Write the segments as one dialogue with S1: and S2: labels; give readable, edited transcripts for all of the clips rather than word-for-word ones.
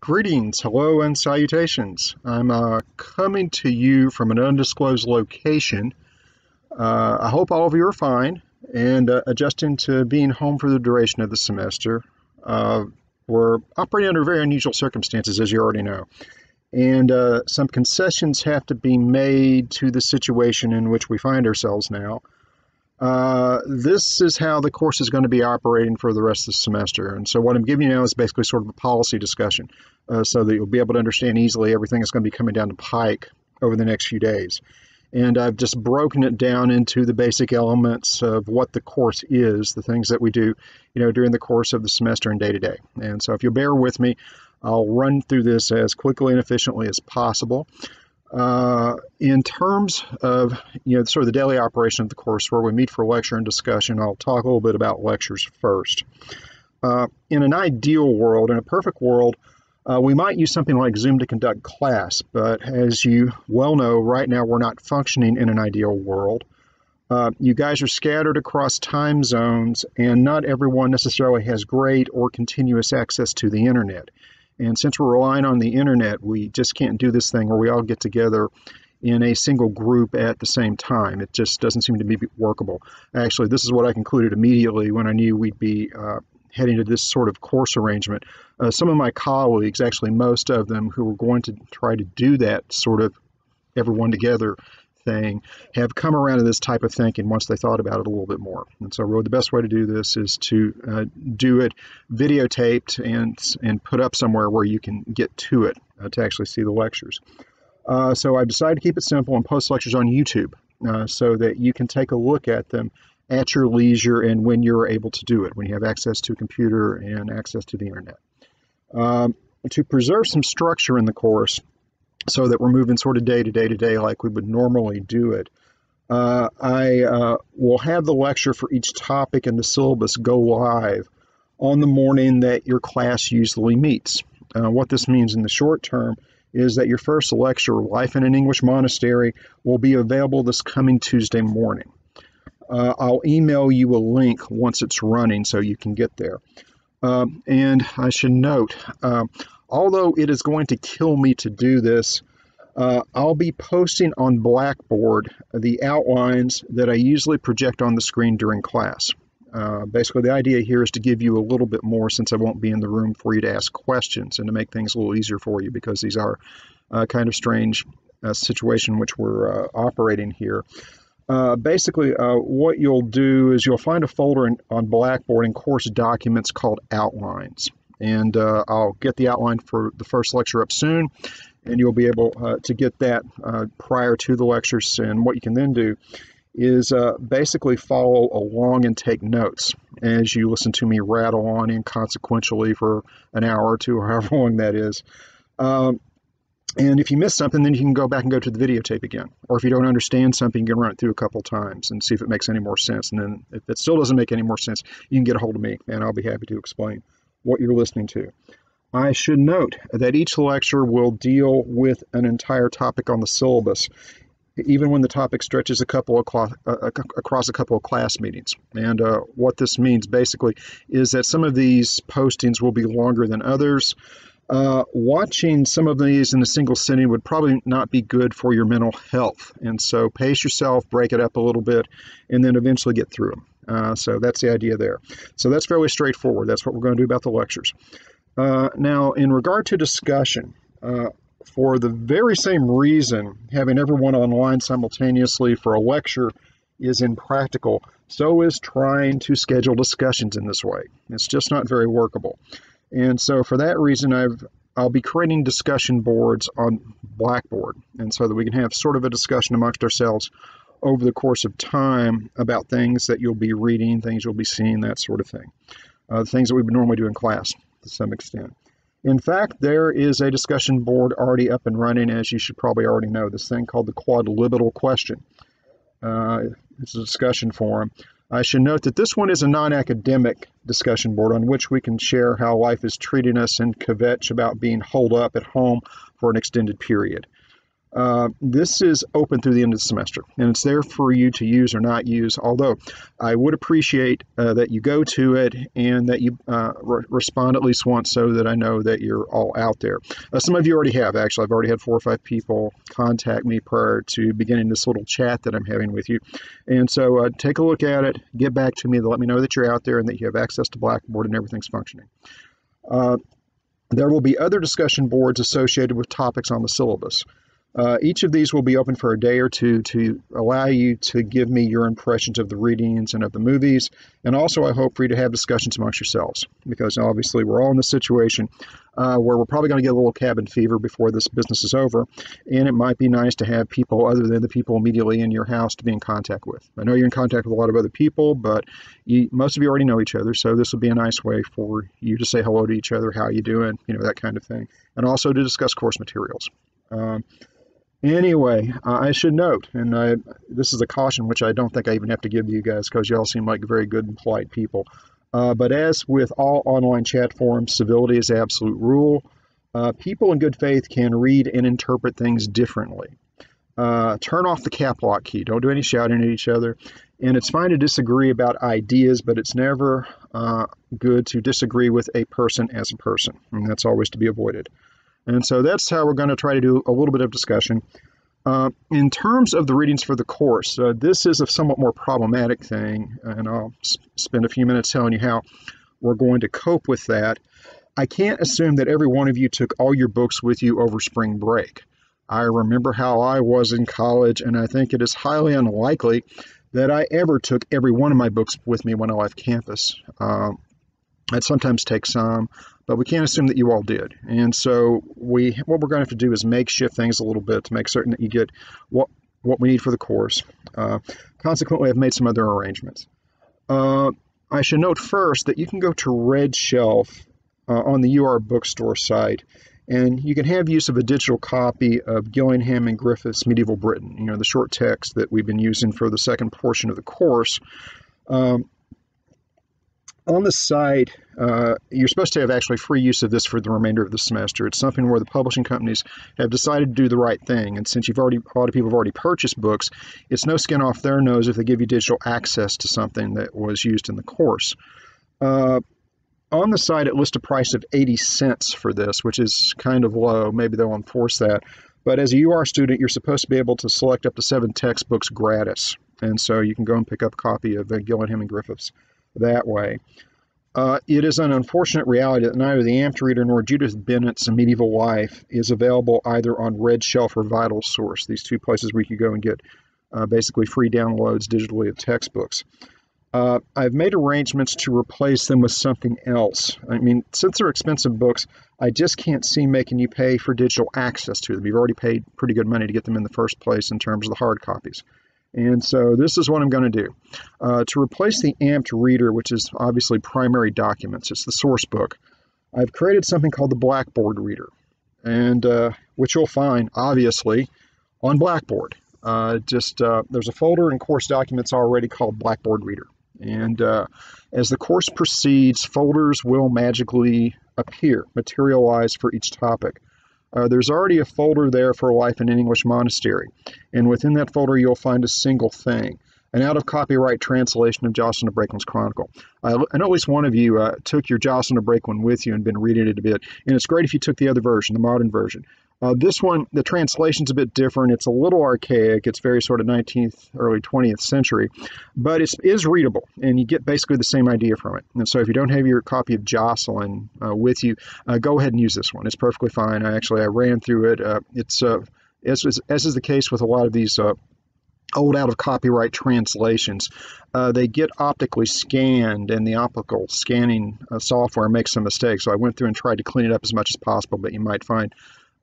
S1: Greetings, hello, and salutations. I'm coming to you from an undisclosed location. I hope all of you are fine and adjusting to being home for the duration of the semester. We're operating under very unusual circumstances, as you already know, and some concessions have to be made to the situation in which we find ourselves now. This is how the course is going to be operating for the rest of the semester. And so what I'm giving you now is basically sort of a policy discussion so that you'll be able to understand easily everything that's going to be coming down the pike over the next few days. And I've just broken it down into the basic elements of what the course is, the things that we do, during the course of the semester and day to day. And so if you'll bear with me, I'll run through this as quickly and efficiently as possible. In terms of, sort of the daily operation of the course where we meet for lecture and discussion, I'll talk a little bit about lectures first. In an ideal world, in a perfect world, we might use something like Zoom to conduct class, but as you well know, right now we're not functioning in an ideal world. You guys are scattered across time zones, and not everyone necessarily has great or continuous access to the internet. And since we're relying on the internet, we just can't do this thing where we all get together in a single group at the same time. It just doesn't seem to be workable. Actually, this is what I concluded immediately when I knew we'd be heading to this sort of course arrangement. Some of my colleagues, actually most of them who were going to try to do that sort of everyone together thing, have come around to this type of thinking once they thought about it a little bit more. And so really the best way to do this is to do it videotaped and put up somewhere where you can get to it to actually see the lectures. So I decided to keep it simple and post lectures on YouTube so that you can take a look at them at your leisure and when you're able to do it, when you have access to a computer and access to the internet. To preserve some structure in the course, so that we're moving sort of day to day like we would normally do it, I will have the lecture for each topic in the syllabus go live on the morning that your class usually meets. What this means in the short term is that your first lecture, Life in an English Monastery, will be available this coming Tuesday morning. I'll email you a link once it's running so you can get there. And I should note, although it is going to kill me to do this, I'll be posting on Blackboard the outlines that I usually project on the screen during class. Basically, the idea here is to give you a little bit more, since I won't be in the room, for you to ask questions and to make things a little easier for you, because these are kind of strange situation in which we're operating here. Basically, what you'll do is you'll find a folder on Blackboard in course documents called Outlines. And I'll get the outline for the first lecture up soon, and you'll be able to get that prior to the lectures. And what you can then do is basically follow along and take notes as you listen to me rattle on inconsequentially for an hour or two, or however long that is. And if you miss something, then you can go back and go to the videotape again. Or if you don't understand something, you can run it through a couple times and see if it makes any more sense. And then if it still doesn't make any more sense, you can get a hold of me, and I'll be happy to explain what you're listening to. I should note that each lecture will deal with an entire topic on the syllabus, even when the topic stretches across a couple of class meetings. And what this means basically is that some of these postings will be longer than others. Watching some of these in a single sitting would probably not be good for your mental health. And so pace yourself, break it up a little bit, and then eventually get through them. So that's the idea there. So that's fairly straightforward. That's what we're going to do about the lectures. Now, in regard to discussion, for the very same reason having everyone online simultaneously for a lecture is impractical, so is trying to schedule discussions in this way. It's just not very workable. And so for that reason, I'll be creating discussion boards on Blackboard, and so that we can have sort of a discussion amongst ourselves over the course of time about things that you'll be reading, things you'll be seeing, that sort of thing. Things that we would normally do in class to some extent. In fact, there is a discussion board already up and running, as you should probably already know, this thing called the Quadlibital Question. It's a discussion forum. I should note that this one is a non-academic discussion board on which we can share how life is treating us and kvetch about being holed up at home for an extended period. This is open through the end of the semester, and it's there for you to use or not use, although I would appreciate that you go to it and that you respond at least once so that I know that you're all out there. Some of you already have, actually. I've already had 4 or 5 people contact me prior to beginning this little chat that I'm having with you. And so take a look at it, get back to me to let me know that you're out there and that you have access to Blackboard and everything's functioning. There will be other discussion boards associated with topics on the syllabus. Each of these will be open for a day or two to allow you to give me your impressions of the readings and of the movies, and also I hope for you to have discussions amongst yourselves, because obviously we're all in this situation where we're probably going to get a little cabin fever before this business is over, and it might be nice to have people other than the people immediately in your house to be in contact with. I know you're in contact with a lot of other people, but most of you already know each other, so this would be a nice way for you to say hello to each other, how you doing, that kind of thing, and also to discuss course materials. Anyway, I should note, and this is a caution which I don't think I even have to give you guys because you all seem like very good and polite people. But as with all online chat forums, civility is the absolute rule. People in good faith can read and interpret things differently. Turn off the cap lock key. Don't do any shouting at each other. And it's fine to disagree about ideas, but it's never good to disagree with a person as a person. And that's always to be avoided. And so that's how we're going to try to do a little bit of discussion. In terms of the readings for the course, this is a somewhat more problematic thing, and I'll spend a few minutes telling you how we're going to cope with that. I can't assume that every one of you took all your books with you over spring break. I remember how I was in college, and I think it is highly unlikely that I ever took every one of my books with me when I left campus. It sometimes takes some, but we can't assume that you all did. And so what we're going to have to do is makeshift things a little bit to make certain that you get what we need for the course. Consequently, I've made some other arrangements. I should note first that you can go to Red Shelf on the UR bookstore site, and you can have use of a digital copy of Gillingham and Griffith's Medieval Britain, the short text that we've been using for the second portion of the course. On the site, you're supposed to have actually free use of this for the remainder of the semester. It's something where the publishing companies have decided to do the right thing. And since a lot of people have already purchased books, it's no skin off their nose if they give you digital access to something that was used in the course. On the site, it lists a price of 80 cents for this, which is kind of low. Maybe they'll enforce that. But as a UR student, you're supposed to be able to select up to 7 textbooks gratis. And so you can go and pick up a copy of Gillingham and Griffiths that way. It is an unfortunate reality that neither the Amped Reader nor Judith Bennett's Medieval Life is available either on Red Shelf or Vital Source, these 2 places where you can go and get basically free downloads digitally of textbooks. I've made arrangements to replace them with something else. I mean, since they're expensive books, I just can't see making you pay for digital access to them. You've already paid pretty good money to get them in the first place in terms of the hard copies. And so this is what I'm going to do. To replace the Amped Reader, which is obviously primary documents, it's the source book, I've created something called the Blackboard Reader, and which you'll find, obviously, on Blackboard. There's a folder in course documents already called Blackboard Reader. And as the course proceeds, folders will magically appear, materialize for each topic. There's already a folder there for Life in an English Monastery, and within that folder you'll find a single thing, an out-of-copyright translation of Jocelyn of Brakeland's Chronicle. I know at least one of you took your Jocelyn of Brakeland with you and been reading it a bit, and it's great if you took the other version, the modern version. This one, the translation's a bit different. It's a little archaic. It's very sort of 19th, early 20th century, but it is readable, and you get basically the same idea from it. And so if you don't have your copy of Jocelyn with you, go ahead and use this one. It's perfectly fine. I ran through it. As is the case with a lot of these old out-of-copyright translations, they get optically scanned, and the optical scanning software makes some mistakes. So I went through and tried to clean it up as much as possible, but you might find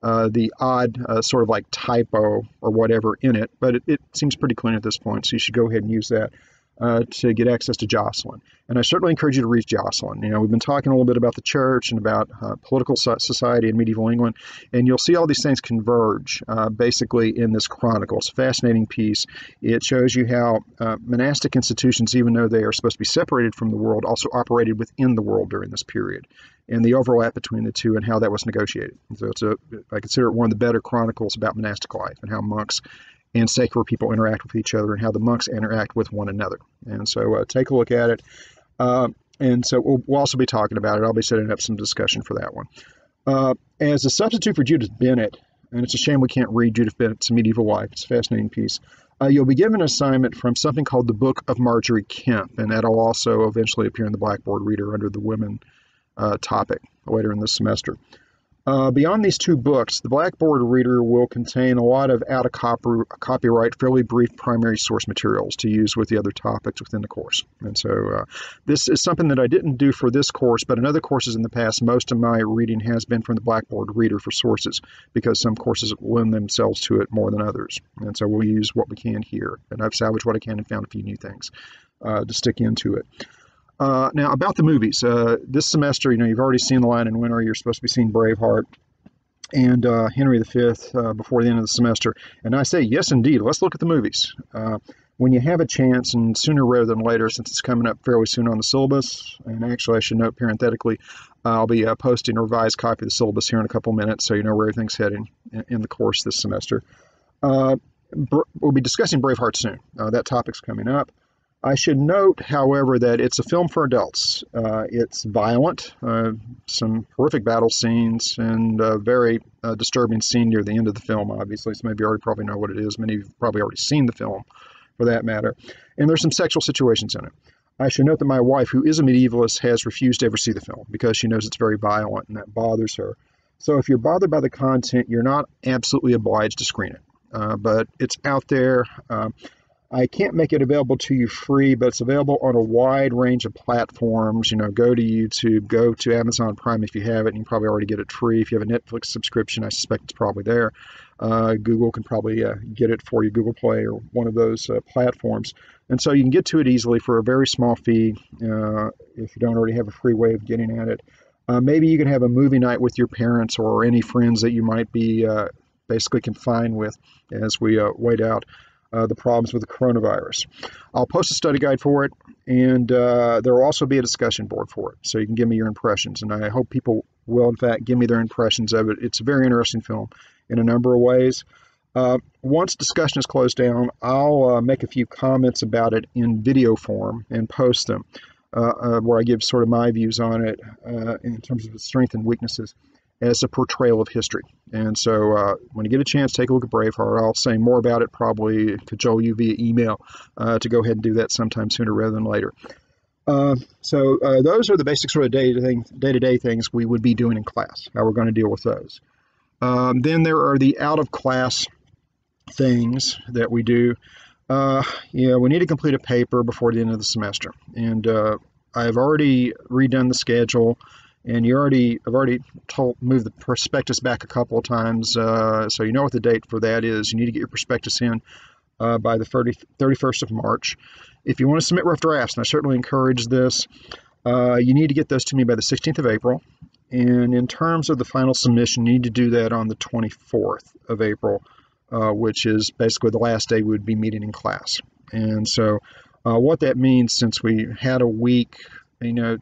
S1: the odd sort of like typo or whatever in it, but it seems pretty clean at this point, so you should go ahead and use that. to get access to Jocelyn. And I certainly encourage you to read Jocelyn. You know, we've been talking a little bit about the church and about political society in medieval England, and you'll see all these things converge basically in this chronicle. It's a fascinating piece. It shows you how monastic institutions, even though they are supposed to be separated from the world, also operated within the world during this period, and the overlap between the two and how that was negotiated. So I consider it one of the better chronicles about monastic life and how monks and secular people interact with each other and how the monks interact with one another. And so take a look at it. And so we'll also be talking about it. I'll be setting up some discussion for that one. As a substitute for Judith Bennett, and it's a shame we can't read Judith Bennett's Medieval Life. It's a fascinating piece. You'll be given an assignment from something called the Book of Margery Kempe, and that'll also eventually appear in the Blackboard Reader under the women topic later in the semester. Beyond these two books, the Blackboard Reader will contain a lot of out-of-copyright, fairly brief primary source materials to use with the other topics within the course. And so this is something that I didn't do for this course, but in other courses in the past, most of my reading has been from the Blackboard Reader for sources, because some courses lend themselves to it more than others. And so we'll use what we can here. And I've salvaged what I can and found a few new things to stick into it. Now, about the movies. This semester, you've already seen The Lion in Winter. You're supposed to be seeing Braveheart and Henry V before the end of the semester. And I say, yes, indeed, let's look at the movies. When you have a chance, and sooner rather than later, since it's coming up fairly soon on the syllabus, and actually I should note parenthetically, I'll be posting a revised copy of the syllabus here in a couple minutes, so you know where everything's heading in the course this semester. We'll be discussing Braveheart soon. That topic's coming up. I should note, however, that it's a film for adults. It's violent, some horrific battle scenes, and a very disturbing scene near the end of the film, obviously, so maybe you already probably know what it is. Many of you have probably already seen the film, for that matter. And there's some sexual situations in it. I should note that my wife, who is a medievalist, has refused to ever see the film because she knows it's very violent and that bothers her. So if you're bothered by the content, you're not absolutely obliged to screen it. But it's out there. I can't make it available to you free, but it's available on a wide range of platforms. Go to YouTube, go to Amazon Prime if you have it, and you can probably already get it free. If you have a Netflix subscription, I suspect it's probably there. Google can probably get it for you, Google Play or one of those platforms. And so you can get to it easily for a very small fee if you don't already have a free way of getting at it. Maybe you can have a movie night with your parents or any friends that you might be basically confined with as we wait out the problems with the coronavirus. I'll post a study guide for it, and there will also be a discussion board for it, so you can give me your impressions, and I hope people will, in fact, give me their impressions of it. It's a very interesting film in a number of ways. Once discussion is closed down, I'll make a few comments about it in video form and post them, where I give sort of my views on it in terms of its strengths and weaknesses as a portrayal of history. And so when you get a chance, take a look at Braveheart. I'll say more about it, probably cajole you via email to go ahead and do that sometime sooner rather than later. So those are the basic sort of day-to-day things we would be doing in class, how we're going to deal with those. Then there are the out-of-class things that we do. We need to complete a paper before the end of the semester. And I've already redone the schedule. And I've already moved the prospectus back a couple of times, so you know what the date for that is. You need to get your prospectus in by the 31st of March. If you want to submit rough drafts, and I certainly encourage this, you need to get those to me by the 16th of April. And in terms of the final submission, you need to do that on the 24th of April, which is basically the last day we would be meeting in class. And so what that means, since we had a week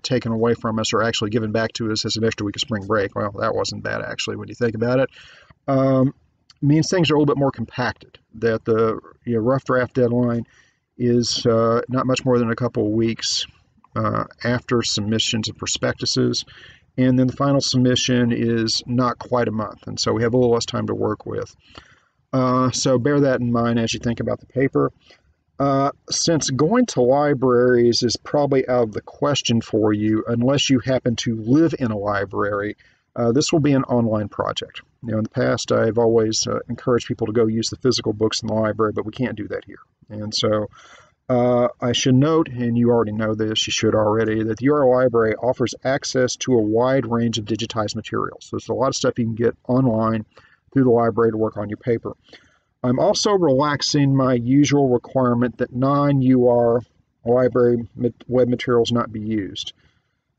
S1: taken away from us or actually given back to us as an extra week of spring break. Well, that wasn't bad, actually, when you think about it. Means things are a little bit more compacted, that the rough draft deadline is not much more than a couple of weeks after submissions of prospectuses, and then the final submission is not quite a month, and so we have a little less time to work with. So bear that in mind as you think about the paper. Since going to libraries is probably out of the question for you unless you happen to live in a library, this will be an online project. In the past, I've always encouraged people to go use the physical books in the library, but we can't do that here. And so I should note, and you already know this, you should already, that the URL Library offers access to a wide range of digitized materials. So there's a lot of stuff you can get online through the library to work on your paper. I'm also relaxing my usual requirement that non-UR library web materials not be used.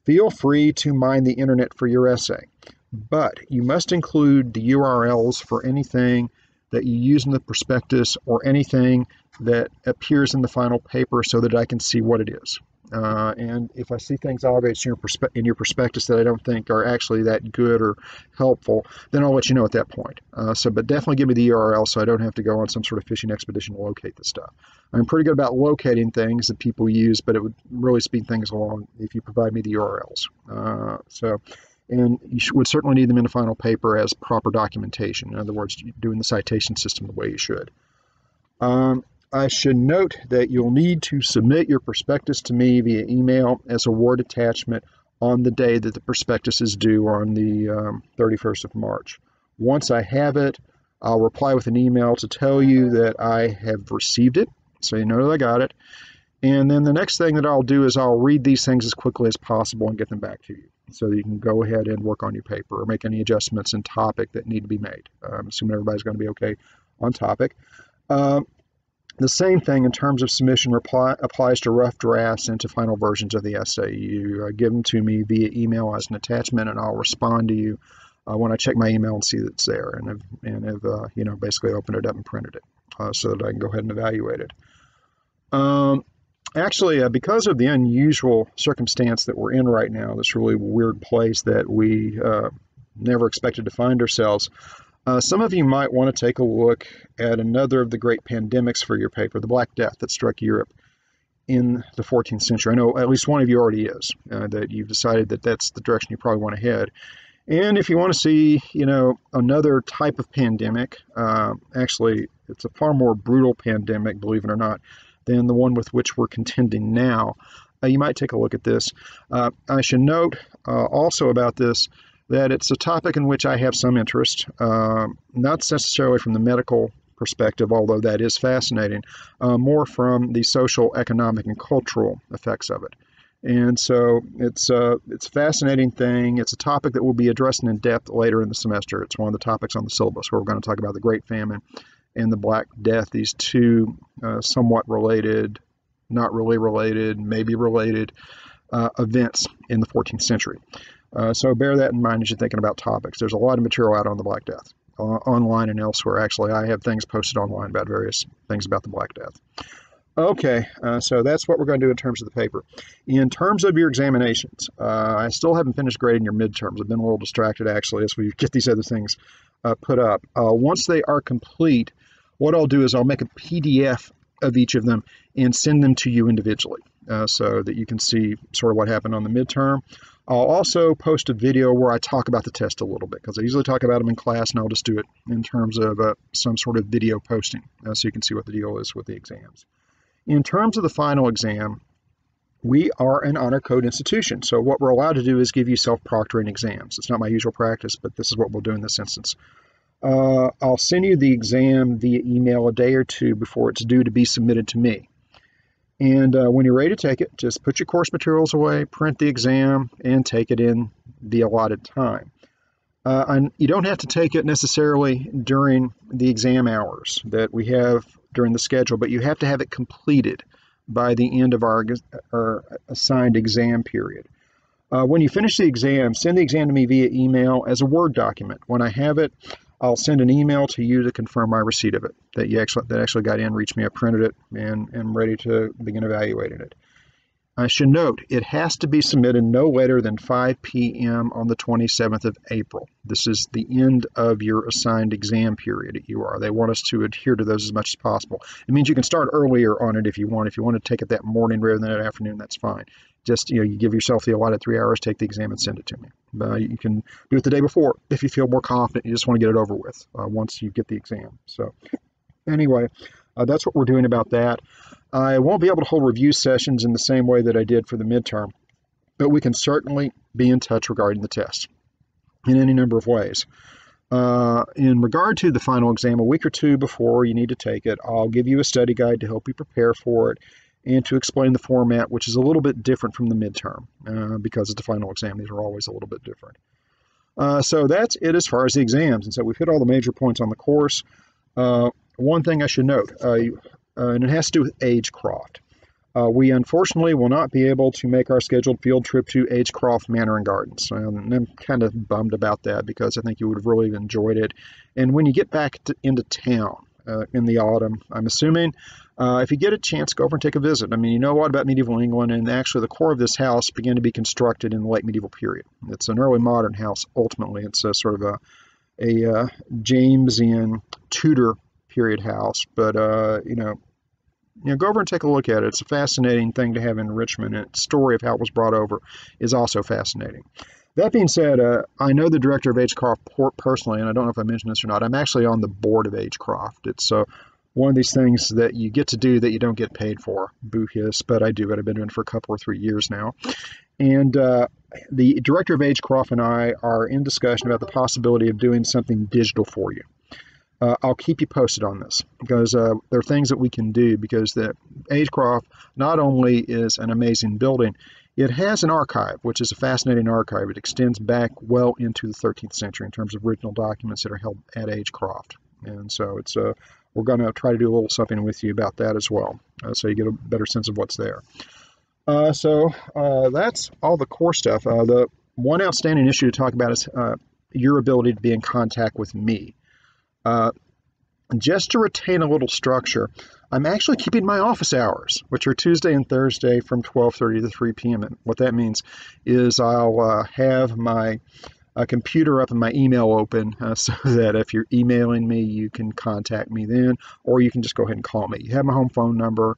S1: Feel free to mine the internet for your essay, but you must include the URLs for anything that you use in the prospectus or anything that appears in the final paper so that I can see what it is. And if I see things obvious in your prospectus that I don't think are actually that good or helpful, then I'll let you know at that point. But definitely give me the URL so I don't have to go on some sort of fishing expedition to locate this stuff. I'm pretty good about locating things that people use, but it would really speed things along if you provide me the URLs. And you would certainly need them in the final paper as proper documentation. In other words, doing the citation system the way you should. I should note that you'll need to submit your prospectus to me via email as a Word attachment on the day that the prospectus is due on the 31st of March. Once I have it, I'll reply with an email to tell you that I have received it, so you know that I got it. And then the next thing that I'll do is I'll read these things as quickly as possible and get them back to you so that you can go ahead and work on your paper or make any adjustments in topic that need to be made. I'm assuming everybody's going to be okay on topic. The same thing in terms of submission applies to rough drafts and to final versions of the essay. You give them to me via email as an attachment, and I'll respond to you when I check my email and see that it's there, and have basically opened it up and printed it so that I can go ahead and evaluate it. Actually, because of the unusual circumstance that we're in right now, this really weird place that we never expected to find ourselves, some of you might want to take a look at another of the great pandemics for your paper, the Black Death that struck Europe in the 14th century. I know at least one of you already is, that you've decided that that's the direction you probably want to head. And if you want to see, another type of pandemic, actually, it's a far more brutal pandemic, believe it or not, than the one with which we're contending now, you might take a look at this. I should note also about this that it's a topic in which I have some interest, not necessarily from the medical perspective, although that is fascinating, more from the social, economic, and cultural effects of it. And so it's a fascinating thing. It's a topic that we'll be addressing in depth later in the semester. It's one of the topics on the syllabus where we're going to talk about the Great Famine and the Black Death, these two somewhat related, not really related, maybe related events in the 14th century. So bear that in mind as you're thinking about topics. There's a lot of material out on the Black Death, online and elsewhere. Actually, I have things posted online about various things about the Black Death. Okay, so that's what we're going to do in terms of the paper. In terms of your examinations, I still haven't finished grading your midterms. I've been a little distracted, actually, as we get these other things put up. Once they are complete, what I'll do is I'll make a PDF of each of them and send them to you individually so that you can see sort of what happened on the midterm. I'll also post a video where I talk about the test a little bit, because I usually talk about them in class, and I'll just do it in terms of some sort of video posting so you can see what the deal is with the exams. In terms of the final exam, we are an honor code institution, so what we're allowed to do is give you self-proctoring exams. It's not my usual practice, but this is what we'll do in this instance. I'll send you the exam via email a day or two before it's due to be submitted to me. And when you're ready to take it, just put your course materials away, print the exam, and take it in the allotted time. And you don't have to take it necessarily during the exam hours that we have during the schedule, but you have to have it completed by the end of our assigned exam period. When you finish the exam, send the exam to me via email as a Word document. When I have it, I'll send an email to you to confirm my receipt of it, that actually got in, reached me, I printed it, and am ready to begin evaluating it. I should note, it has to be submitted no later than 5 p.m. on the 27th of April. This is the end of your assigned exam period at UR. They want us to adhere to those as much as possible. It means you can start earlier on it if you want. If you want to take it that morning rather than that afternoon, that's fine. Just, you give yourself the allotted 3 hours, take the exam and send it to me. You can do it the day before if you feel more confident. You just want to get it over with once you get the exam. So anyway, that's what we're doing about that. I won't be able to hold review sessions in the same way that I did for the midterm, but we can certainly be in touch regarding the test in any number of ways. In regard to the final exam, a week or two before you need to take it, I'll give you a study guide to help you prepare for it and to explain the format, which is a little bit different from the midterm because it's the final exam. These are always a little bit different. So that's it as far as the exams. And so we've hit all the major points on the course. One thing I should note, and it has to do with Agecroft. We unfortunately will not be able to make our scheduled field trip to Agecroft Manor and Gardens. And I'm kind of bummed about that because I think you would have really enjoyed it. And when you get back into town in the autumn, I'm assuming, if you get a chance, go over and take a visit. I mean, you know a lot about medieval England, and actually the core of this house began to be constructed in the late medieval period. It's an early modern house, ultimately. It's a sort of a Jamesian Tudor period house, but, go over and take a look at it. It's a fascinating thing to have in Richmond, and its story of how it was brought over is also fascinating. That being said, I know the director of Agecroft personally, and I don't know if I mentioned this or not. I'm actually on the board of Agecroft. It's one of these things that you get to do that you don't get paid for. Boo hiss, but I do it. I've been doing it for a couple or 3 years now. And the director of Agecroft and I are in discussion about the possibility of doing something digital for you. I'll keep you posted on this because there are things that we can do because the Agecroft not only is an amazing building, it has an archive, which is a fascinating archive. It extends back well into the 13th century in terms of original documents that are held at Agecroft. And so it's we're going to try to do a little something with you about that as well, so you get a better sense of what's there. So that's all the core stuff. The one outstanding issue to talk about is your ability to be in contact with me. Just to retain a little structure, I'm actually keeping my office hours, which are Tuesday and Thursday from 12:30 to 3 p.m. And what that means is I'll have my computer up and my email open so that if you're emailing me, you can contact me then, or you can just go ahead and call me. You have my home phone number.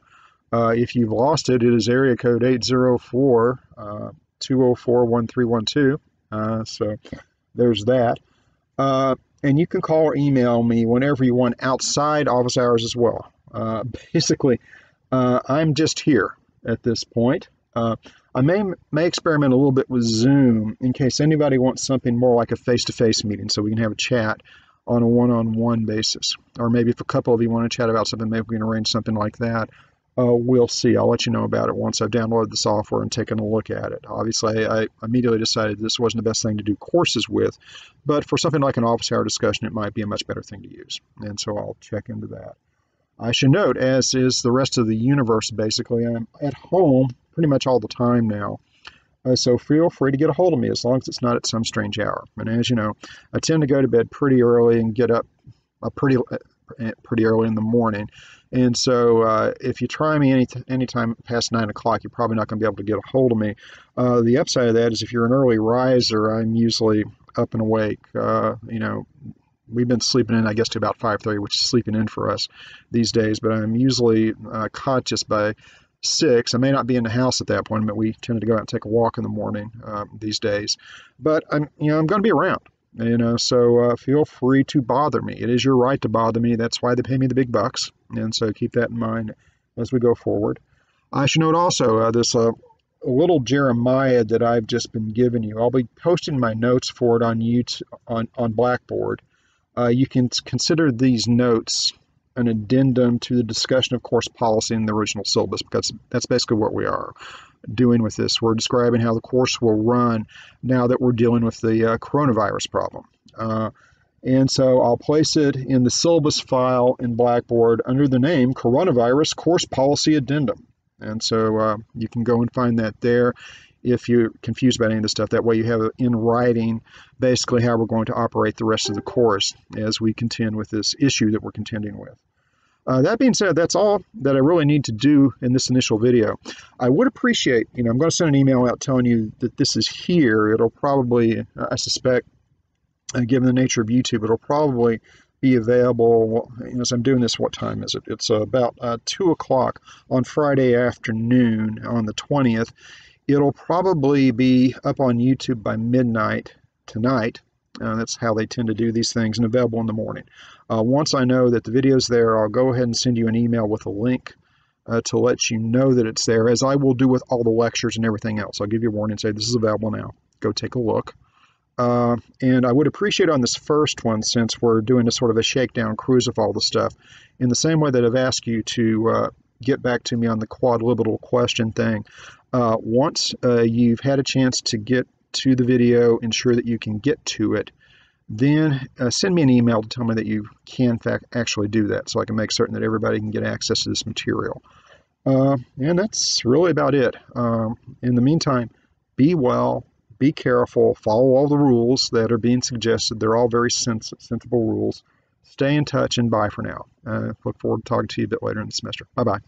S1: If you've lost it, it is area code 804-204-1312. So there's that. And you can call or email me whenever you want outside office hours as well. Basically, I'm just here at this point. I may experiment a little bit with Zoom in case anybody wants something more like a face-to-face meeting so we can have a chat on a one-on-one basis. Or maybe if a couple of you want to chat about something, maybe we can arrange something like that. We'll see. I'll let you know about it once I've downloaded the software and taken a look at it. Obviously, I immediately decided this wasn't the best thing to do courses with, but for something like an office hour discussion, it might be a much better thing to use. And so I'll check into that. I should note, as is the rest of the universe, basically, I'm at home pretty much all the time now. So feel free to get a hold of me as long as it's not at some strange hour. And as you know, I tend to go to bed pretty early and get up pretty early in the morning. And so if you try me anytime past 9 o'clock, you're probably not going to be able to get a hold of me. The upside of that is if you're an early riser, I'm usually up and awake. We've been sleeping in, I guess, to about 5:30, which is sleeping in for us these days. But I'm usually conscious by 6. I may not be in the house at that point, but we tend to go out and take a walk in the morning these days. But I'm going to be around. So feel free to bother me. It is your right to bother me. That's why they pay me the big bucks. And so keep that in mind as we go forward. I should note also this little Jeremiah that I've just been giving you. I'll be posting my notes for it on YouTube, on Blackboard. You can consider these notes an addendum to the discussion of course policy in the original syllabus, because that's basically what we are doing with this. We're describing how the course will run now that we're dealing with the coronavirus problem. And so I'll place it in the syllabus file in Blackboard under the name Coronavirus Course Policy Addendum. And so you can go and find that there if you're confused about any of this stuff. That way you have it in writing basically how we're going to operate the rest of the course as we contend with this issue that we're contending with. That being said, that's all that I really need to do in this initial video. I would appreciate, I'm going to send an email out telling you that this is here. It'll probably, I suspect, given the nature of YouTube, it'll probably be available, as I'm doing this, what time is it? It's about 2 o'clock on Friday afternoon on the 20th. It'll probably be up on YouTube by midnight tonight. That's how they tend to do these things, and available in the morning. Once I know that the video's there, I'll go ahead and send you an email with a link to let you know that it's there, as I will do with all the lectures and everything else. I'll give you a warning and say, this is available now. Go take a look. And I would appreciate on this first one, since we're doing a sort of a shakedown cruise of all the stuff, in the same way that I've asked you to get back to me on the quadlibital question thing, once you've had a chance to get to the video, ensure that you can get to it, then send me an email to tell me that you can actually do that, so I can make certain that everybody can get access to this material. And that's really about it. In the meantime, be well, be careful, follow all the rules that are being suggested. They're all very sensible rules. Stay in touch, and bye for now. Look forward to talking to you a bit later in the semester. Bye-bye.